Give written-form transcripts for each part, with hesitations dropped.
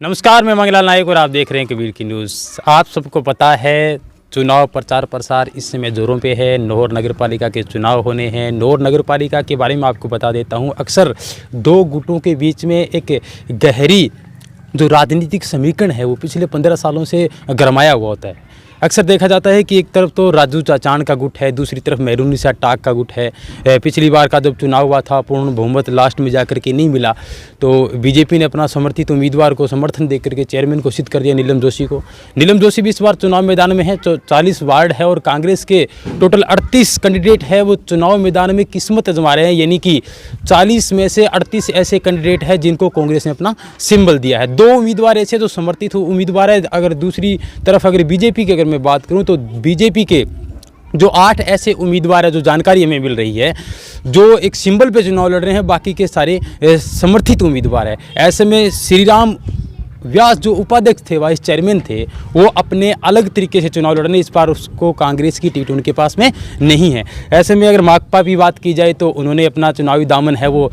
नमस्कार, मैं मंगलाल नायक और आप देख रहे हैं कबीर की न्यूज़। आप सबको पता है चुनाव प्रचार प्रसार इस समय जोरों पे है। नौर नगर पालिका के चुनाव होने हैं। नौर नगर पालिका के बारे में आपको बता देता हूँ, अक्सर दो गुटों के बीच में एक गहरी जो राजनीतिक समीकरण है वो पिछले 15 सालों से गरमाया हुआ होता है। अक्सर देखा जाता है कि एक तरफ तो राजू चाचान का गुट है, दूसरी तरफ मेहरुन्निसा टाक का गुट है। पिछली बार का जब चुनाव हुआ था, पूर्ण बहुमत लास्ट में जाकर के नहीं मिला, तो बीजेपी ने अपना समर्थित उम्मीदवार को समर्थन देकर के चेयरमैन को सिद्ध कर दिया, नीलम जोशी को। नीलम जोशी भी इस बार चुनाव मैदान में है। 40 वार्ड है और कांग्रेस के टोटल 38 कैंडिडेट है, वो चुनाव मैदान में किस्मत आजमा रहे हैं। यानी कि 40 में से 38 ऐसे कैंडिडेट हैं जिनको कांग्रेस ने अपना सिंबल दिया है। 2 उम्मीदवार ऐसे जो समर्थित उम्मीदवार है। अगर दूसरी तरफ अगर बीजेपी की अगर मैं बात करूं तो बीजेपी के जो 8 ऐसे उम्मीदवार है, जो जानकारी हमें मिल रही है, जो एक सिंबल पे चुनाव लड़ रहे हैं, बाकी के सारे समर्थित उम्मीदवार है। ऐसे में श्रीराम व्यास जो उपाध्यक्ष थे, वाइस चेयरमैन थे, वो अपने अलग तरीके से चुनाव लड़ रहे हैं। इस बार उसको कांग्रेस की टिकट उनके पास में नहीं है। ऐसे में अगर माकपा की बात की जाए तो उन्होंने अपना चुनावी दामन है वो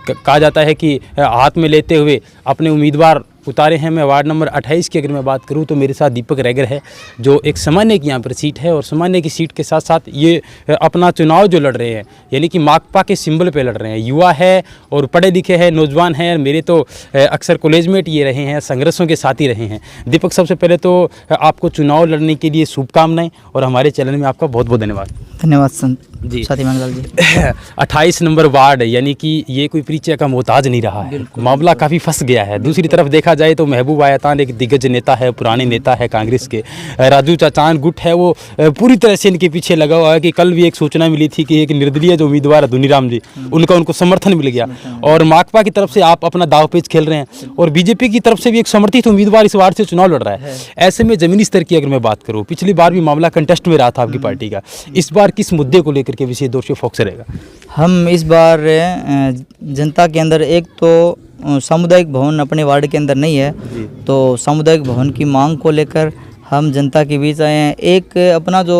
कहा जाता है कि हाथ में लेते हुए अपने उम्मीदवार उतारे हैं। मैं वार्ड नंबर 28 की अगर मैं बात करूं तो मेरे साथ दीपक रैगर है, जो एक सामान्य की यहाँ पर सीट है, और सामान्य की सीट के साथ साथ ये अपना चुनाव जो लड़ रहे हैं, यानी कि माकपा के सिंबल पे लड़ रहे हैं। युवा है और पढ़े लिखे हैं, नौजवान हैं। मेरे तो अक्सर कॉलेजमेट ये रहे हैं, संघर्षों के साथ ही रहे हैं। दीपक, सबसे पहले तो आपको चुनाव लड़ने के लिए शुभकामनाएं और हमारे चैनल में आपका बहुत बहुत धन्यवाद। धन्यवाद संत जी, साथी मंगल जी। 28 नंबर वार्ड, यानी कि ये कोई परिचय का मोहताज नहीं रहा है। मामला काफ़ी फंस गया है। दूसरी तरफ देखा जाए तो महबूब आयतान एक दिग्गज नेता है, पुराने नेता है कांग्रेस के। राजू चाचान गुट है वो पूरी तरह से इनके पीछे लगा हुआ है। कि कल भी एक सूचना मिली थी कि एक निर्दलीय जो उम्मीदवार है धुनीराम जी, उनको समर्थन मिल गया। और माकपा की तरफ से आप अपना दावपेच खेल रहे हैं, और बीजेपी की तरफ से भी एक समर्थित उम्मीदवार इस वार्ड से चुनाव लड़ रहा है। ऐसे में जमीनी स्तर की अगर मैं बात करूँ, पिछली बार भी मामला कंटेस्ट में रहा था आपकी पार्टी का। इस बार किस मुद्दे को लेकर के विशेष तौर से फोकस रहेगा? हम इस बार जनता के अंदर एक तो सामुदायिक भवन अपने वार्ड के अंदर नहीं है, तो सामुदायिक भवन की मांग को लेकर हम जनता के बीच आए हैं। एक अपना जो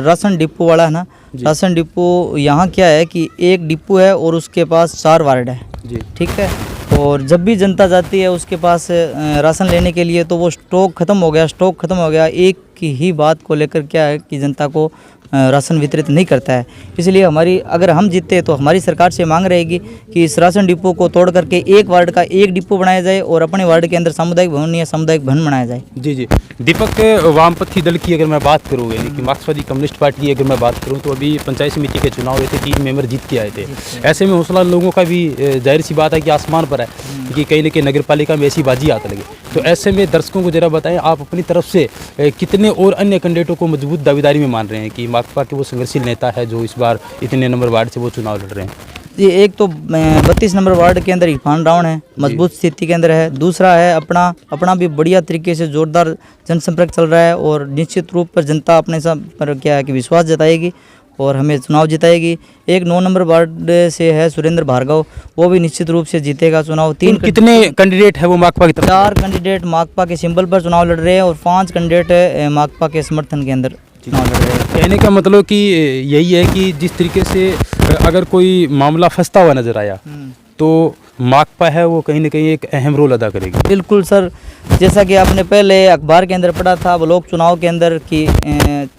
राशन डिपो वाला है ना, राशन डिपो यहाँ क्या है कि एक डिपो है और उसके पास 4 वार्ड है, ठीक है। और जब भी जनता जाती है उसके पास राशन लेने के लिए, तो वो स्टॉक खत्म हो गया। एक ही बात को लेकर क्या है कि जनता को राशन वितरित नहीं करता है। इसलिए हमारी, अगर हम जीते तो हमारी सरकार से मांग रहेगी कि इस राशन डिपो को तोड़ करके एक वार्ड का एक डिपो बनाया जाए और अपने वार्ड के अंदर सामुदायिक भवन या सामुदायिक भवन बनाया जाए। जी। दीपक, वामपंथी दल की अगर मैं बात करूँ, यानी कि मार्क्सवादी कम्युनिस्ट पार्टी की अगर मैं बात करूँ, तो अभी पंचायत समिति के चुनाव हुए थे, 3 मेंबर जीत के आए थे। ऐसे में हौसला लोगों का भी जाहिर सी बात है कि आसमान पर है कि कहीं न कहीं नगर पालिका में ऐसी बाजी आने लगे। तो ऐसे में दर्शकों को जरा बताएं, आप अपनी तरफ से कितने और अन्य कैंडिडेटों को मजबूत दावेदारी में मान रहे हैं कि माकपा के वो संघर्षशील नेता है जो इस बार इतने नंबर वार्ड से वो चुनाव लड़ रहे हैं? जी, एक तो 32 नंबर वार्ड के अंदर इरफान रावण है, मजबूत स्थिति के अंदर है। दूसरा है अपना भी बढ़िया तरीके से जोरदार जनसंपर्क चल रहा है, और निश्चित रूप पर जनता अपने पर क्या है कि विश्वास जताएगी और हमें चुनाव जिताएगी। एक 9 नंबर वार्ड से है सुरेंद्र भार्गव, वो भी निश्चित रूप से जीतेगा चुनाव। 3 कितने कैंडिडेट है वो माकपा की तरफ? 4 कैंडिडेट माकपा के सिंबल पर चुनाव लड़ रहे हैं और 5 कैंडिडेट माकपा के समर्थन के अंदर चुनाव लड़ रहे हैं। कहने का मतलब कि यही है कि जिस तरीके से अगर कोई मामला फंसता हुआ नजर आया तो माकपा है वो कहीं ना कहीं एक अहम रोल अदा करेगी। बिल्कुल सर, जैसा कि आपने पहले अखबार के अंदर पढ़ा था ब्लॉक चुनाव के अंदर कि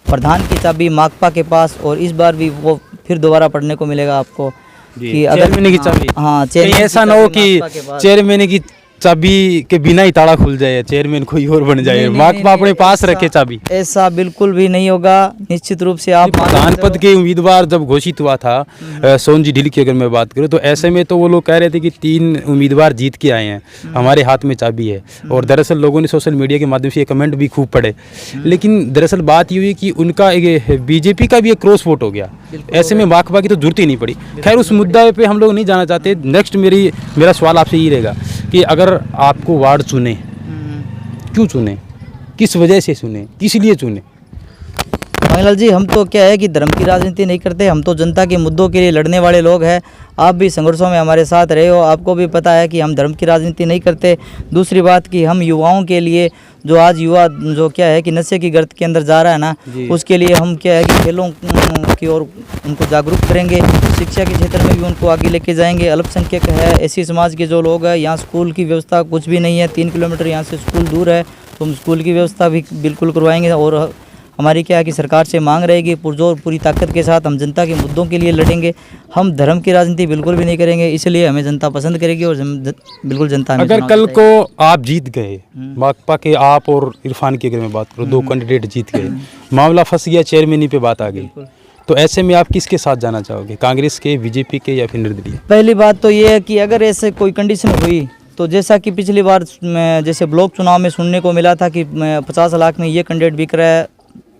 प्रधान की चाबी माकपा के पास, और इस बार भी वो फिर दोबारा पढ़ने को मिलेगा आपको कि अगर चेयरमैन की चाबी, हाँ, ऐसा ना हो कि चेयरमैन की चाबी के बिना ही ताला खुल जाए, चेयरमैन कोई और बन जाए, माकपा अपने पास रखे चाबी। ऐसा बिल्कुल भी नहीं होगा। निश्चित रूप से आप प्रधान पद के उम्मीदवार जब घोषित हुआ था, सोनजी ढिल की अगर मैं बात करूं, तो ऐसे में तो वो लोग कह रहे थे कि 3 उम्मीदवार जीत के आए हैं, हमारे हाथ में चाबी है। और दरअसल लोगों ने सोशल मीडिया के माध्यम से ये कमेंट भी खूब पढ़े, लेकिन दरअसल बात ये हुई कि उनका बीजेपी का भी एक क्रॉस वोट हो गया। ऐसे में माकपा की तो जरूरत ही नहीं पड़ी। खैर, उस मुद्दे पे हम लोग नहीं जाना चाहते। नेक्स्ट मेरा सवाल आपसे ये रहेगा कि अगर आपको वार्ड चुने, क्यों चुने, किस वजह से चुने, किस लिए चुने? मंगलाल जी, हम तो क्या है कि धर्म की राजनीति नहीं करते, हम तो जनता के मुद्दों के लिए लड़ने वाले लोग हैं। आप भी संघर्षों में हमारे साथ रहे हो, आपको भी पता है कि हम धर्म की राजनीति नहीं करते। दूसरी बात कि हम युवाओं के लिए, जो आज युवा जो क्या है कि नशे की गर्त के अंदर जा रहा है ना, उसके लिए हम क्या है कि खेलों की ओर उनको जागरूक करेंगे, शिक्षा के क्षेत्र में भी उनको आगे लेके जाएंगे। अल्पसंख्यक है, ऐसी समाज के जो लोग हैं, यहाँ स्कूल की व्यवस्था कुछ भी नहीं है, 3 किलोमीटर यहाँ से स्कूल दूर है, तो हम स्कूल की व्यवस्था भी बिल्कुल करवाएंगे। और हमारी क्या है कि सरकार से मांग रहेगी पुरजोर पूरी ताकत के साथ हम जनता के मुद्दों के लिए लड़ेंगे। हम धर्म की राजनीति बिल्कुल भी नहीं करेंगे, इसलिए हमें जनता पसंद करेगी और बिल्कुल जनता हमें अगर चुनाव कल जिताएगी। को आप जीत गए, माकपा के आप और इरफान की अगर मैं बात करूँ, 2 कैंडिडेट जीत गए, मामला फंस गया, चेयरमैनी पे बात आ गई, तो ऐसे में आप किसके साथ जाना चाहोगे, कांग्रेस के, बीजेपी के या फिर निर्दलीय? पहली बात तो ये है कि अगर ऐसे कोई कंडीशन हुई तो जैसा कि पिछली बार जैसे ब्लॉक चुनाव में सुनने को मिला था कि 50 लाख में ये कैंडिडेट बिक रहा है,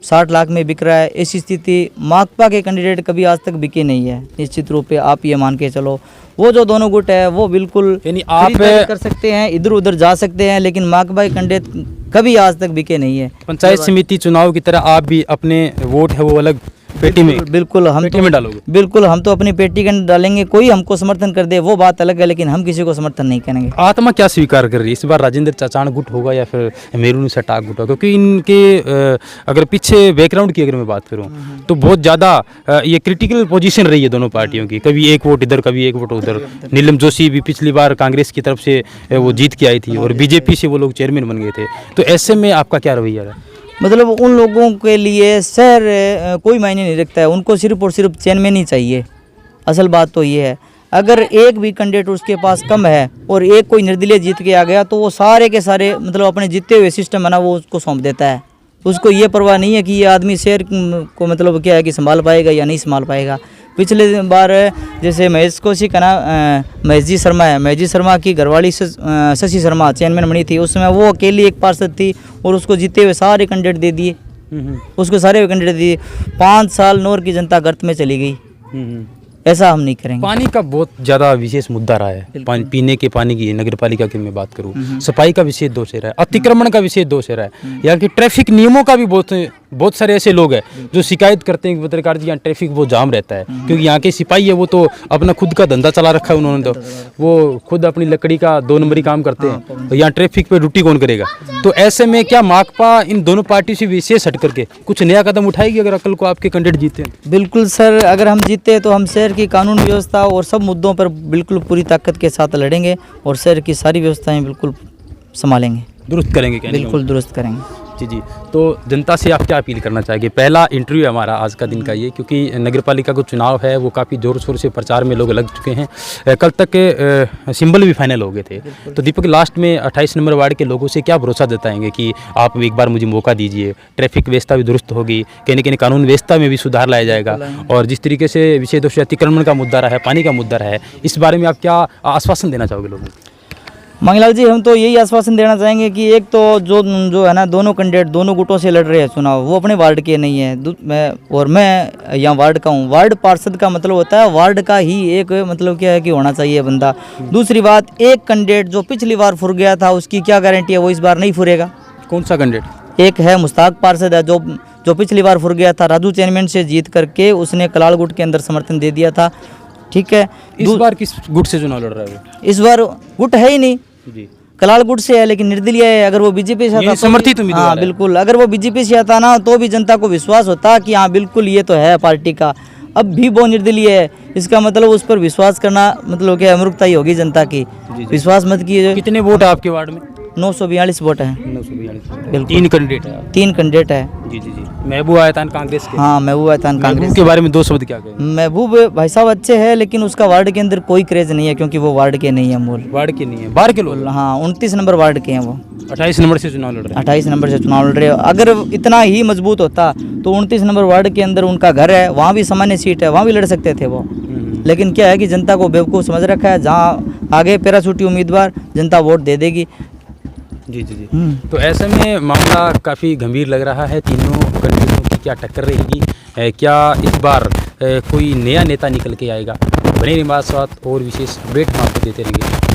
60 लाख में बिक रहा है, ऐसी स्थिति माकपा के कैंडिडेट कभी आज तक बिके नहीं है। निश्चित रूप से आप ये मान के चलो, वो जो दोनों गुट है वो बिल्कुल यानी आप कर सकते हैं, इधर उधर जा सकते हैं, लेकिन माकपा के कैंडिडेट कभी आज तक बिके नहीं है। पंचायत समिति चुनाव की तरह आप भी अपने वोट है वो अलग पेटी में, बिल्कुल हम पेटी में डालोगे? बिल्कुल हम तो अपनी पेटी के अंदर डालेंगे। कोई हमको समर्थन कर दे वो बात अलग है, लेकिन हम किसी को समर्थन नहीं करेंगे। आत्मा क्या स्वीकार कर रही है इस बार, राजेंद्र चाचाण गुट होगा या फिर मेरून सटाक गुट होगा? क्योंकि इनके अगर पीछे बैकग्राउंड की अगर मैं बात करूं तो बहुत ज़्यादा ये क्रिटिकल पोजीशन रही है दोनों पार्टियों की, कभी एक वोट इधर कभी एक वोट उधर। नीलम जोशी भी पिछली बार कांग्रेस की तरफ से वो जीत के आई थी और बीजेपी से वो लोग चेयरमैन बन गए थे, तो ऐसे में आपका क्या रवैया है? मतलब उन लोगों के लिए शहर कोई मायने नहीं रखता है, उनको सिर्फ और सिर्फ चेयरमैन ही चाहिए। असल बात तो ये है, अगर एक भी कैंडिडेट उसके पास कम है और एक कोई निर्दलीय जीत के आ गया तो वो सारे के सारे मतलब अपने जीते हुए सिस्टम है ना वो उसको सौंप देता है। उसको ये परवाह नहीं है कि ये आदमी शहर को मतलब क्या है कि संभाल पाएगा या नहीं संभाल पाएगा। पिछले बार जैसे महेश कौशिक है ना, महेश जी शर्मा है, महेश जी शर्मा की घरवाली शशि शर्मा चेयरमैन बनी थी, उसमें वो अकेली एक पार्षद थी और उसको जीते हुए सारे कैंडिडेट दे दिए, उसको सारे कैंडिडेट दिए। 5 साल नौर की जनता गर्त में चली गई। ऐसा हम नहीं करेंगे। पानी का बहुत ज़्यादा विशेष मुद्दा रहा है, पीने के पानी की नगर पालिका की मैं बात करूँ, सफाई का विशेष दोष रहा है, अतिक्रमण का विशेष दोष रहा है, यहाँ की ट्रैफिक नियमों का भी बहुत सारे ऐसे लोग हैं जो शिकायत करते हैं कि पत्रकार जी यहाँ ट्रैफिक बहुत जाम रहता है, क्योंकि यहाँ के सिपाही है वो तो अपना खुद का धंधा चला रखा है उन्होंने, तो वो खुद अपनी लकड़ी का 2 नंबरी काम करते हैं, तो यहाँ ट्रैफिक पे ड्यूटी कौन करेगा? तो ऐसे में क्या माकपा इन दोनों पार्टियों से विशेष हट करके कुछ नया कदम उठाएगी अगर कल को आपके कैंडिडेट जीते हैं? बिल्कुल सर, अगर हम जीते तो हम शहर की कानून व्यवस्था और सब मुद्दों पर बिल्कुल पूरी ताकत के साथ लड़ेंगे और शहर की सारी व्यवस्थाएं बिल्कुल संभालेंगे, दुरुस्त करेंगे। बिल्कुल दुरुस्त करेंगे। जी जी, तो जनता से आप क्या अपील करना चाहेंगे? पहला इंटरव्यू है हमारा आज का दिन का ये, क्योंकि नगर पालिका का चुनाव है वो काफ़ी ज़ोर शोर से प्रचार में लोग लग चुके हैं, कल तक सिंबल भी फाइनल हो गए थे। तो दीपक, लास्ट में 28 नंबर वार्ड के लोगों से क्या भरोसा जताएंगे कि आप एक बार मुझे मौका दीजिए, ट्रैफिक व्यवस्था भी दुरुस्त होगी, कहीं न कहीं कानून व्यवस्था में भी सुधार लाया जाएगा, और जिस तरीके से विशेष रूप से अतिक्रमण का मुद्दा रहा है, पानी का मुद्दा रहा है, इस बारे में आप क्या आश्वासन देना चाहोगे लोगों को? मंगलाल जी, हम तो यही आश्वासन देना चाहेंगे कि एक तो जो है ना दोनों कैंडिडेट दोनों गुटों से लड़ रहे हैं चुनाव, वो अपने वार्ड के नहीं है। मैं यहाँ वार्ड का हूँ। वार्ड पार्षद का मतलब होता है वार्ड का ही एक मतलब क्या है कि होना चाहिए बंदा। दूसरी बात, एक कैंडिडेट जो पिछली बार फुर गया था उसकी क्या गारंटी है वो इस बार नहीं फुरेगा? कौन सा कैंडिडेट? एक है मुश्ताक पार्षद है जो पिछली बार फुर गया था, राजू चेयरमैन से जीत करके उसने कलाल गुट के अंदर समर्थन दे दिया था। ठीक है, इस बार किस गुट से चुनाव लड़ रहा है? इस बार गुट है ही नहीं जी, कलाल गुट से है, लेकिन निर्दलीय है। अगर वो बीजेपी से आता समर्थित उम्मीदवार हाँ बिल्कुल, अगर वो बीजेपी से आता ना तो भी जनता को विश्वास होता कि हाँ बिल्कुल ये तो है पार्टी का। अब भी वो निर्दलीय है, इसका मतलब उस पर विश्वास करना मतलब क्या अमूर्खता ही होगी जनता की। विश्वास मत कीजिए। कितने वोट है आपके वार्ड में? 942 वोट है। 942। 3 कैंडिडेट है? 3 कैंडिडेट है। जी जी जी। महबूब आयतान कांग्रेस के? हाँ, महबूब आयतान कांग्रेस के बारे में 2 शब्द क्या कहें? महबूब भाई साहब अच्छे हैं, लेकिन उसका वार्ड के अंदर कोई क्रेज नहीं है, क्योंकि वो वार्ड के नहीं है। मूल वार्ड के नहीं है, बाहर के लोग? हाँ, 29 नंबर वार्ड के हैं वो। 28 नंबर से चुनाव लड़ रहे हैं? 28 नंबर से चुनाव लड़ रहे हो। अगर इतना ही मजबूत होता तो 29 नंबर वार्ड के अंदर उनका घर है, वहाँ भी सामान्य सीट है, वहाँ भी लड़ सकते थे वो। लेकिन क्या है कि जनता को बेवकूफ़ समझ रखा है, जहाँ आगे पैराशूटी उम्मीदवार जनता वोट दे देगी। जी जी जी। तो ऐसे में मामला काफ़ी गंभीर लग रहा है। तीनों कैंडिडेटों की क्या टक्कर रहेगी? क्या इस बार कोई नया नेता निकल के आएगा? बने निवास और विशेष अपडेट हम आपको देते रहेंगे।